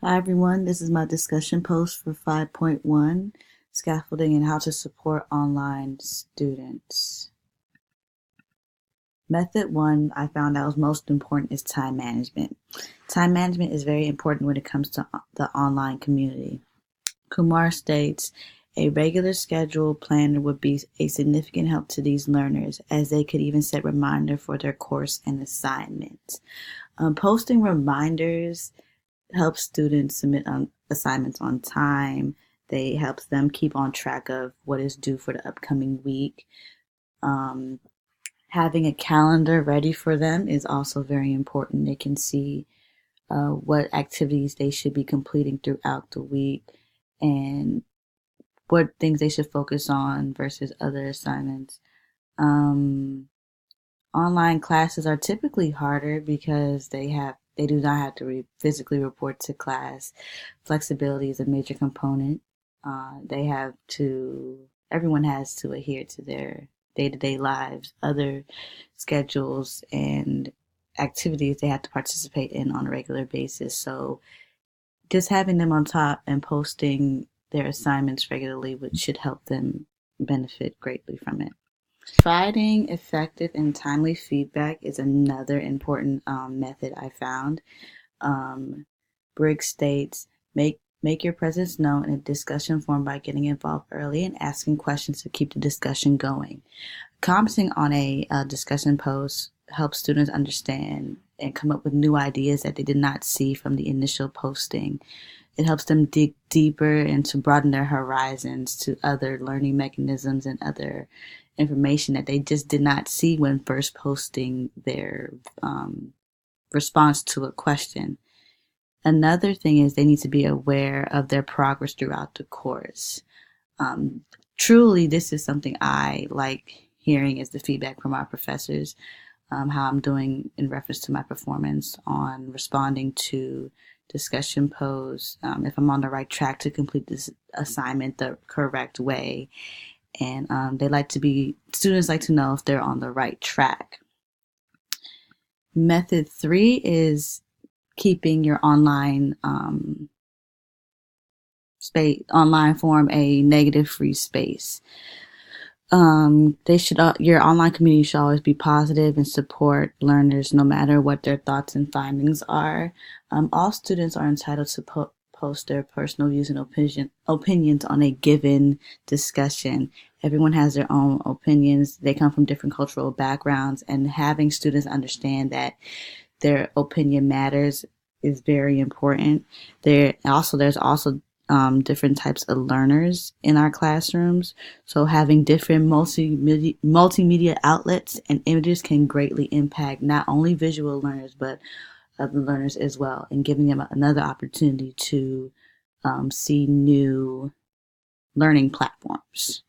Hi everyone, this is my discussion post for 5.1, Scaffolding and How to Support Online Students. Method 1 I found out was most important is time management. Time management is very important when it comes to the online community. Kumar states, a regular schedule planner would be a significant help to these learners as they could even set reminders for their course and assignments. Posting reminders helps students submit assignments on time. They helps them keep on track of what is due for the upcoming week. Um, Having a calendar ready for them is also very important. They can see what activities they should be completing throughout the week and what things they should focus on versus other assignments. Um, Online classes are typically harder because they do not have to physically report to class. Flexibility is a major component. They have to Everyone has to adhere to their day-to-day lives, other schedules and activities they have to participate in on a regular basis. So just having them on top and posting their assignments regularly should help them benefit greatly from it. Providing effective and timely feedback is another important method I found. Um, Briggs states, make your presence known in a discussion forum by getting involved early and asking questions to keep the discussion going. Commenting on a discussion post helps students understand and come up with new ideas that they did not see from the initial posting. It helps them dig deeper and to broaden their horizons to other learning mechanisms and other information that they just did not see when first posting their response to a question. Another thing is they need to be aware of their progress throughout the course. Um, Truly, this is something I like hearing is the feedback from our professors, how I'm doing in reference to my performance on responding to discussion posts, if I'm on the right track to complete this assignment the correct way. And students like to know if they're on the right track. Method 3 is keeping your online form a negative free space. Your online community should always be positive and support learners no matter what their thoughts and findings are. All students are entitled to post their personal views and opinions on a given discussion. Everyone has their own opinions. They come from different cultural backgrounds, and having students understand that their opinion matters is very important. There's also different types of learners in our classrooms. So having different multimedia outlets and images can greatly impact not only visual learners, but other learners as well, and giving them another opportunity to see new learning platforms.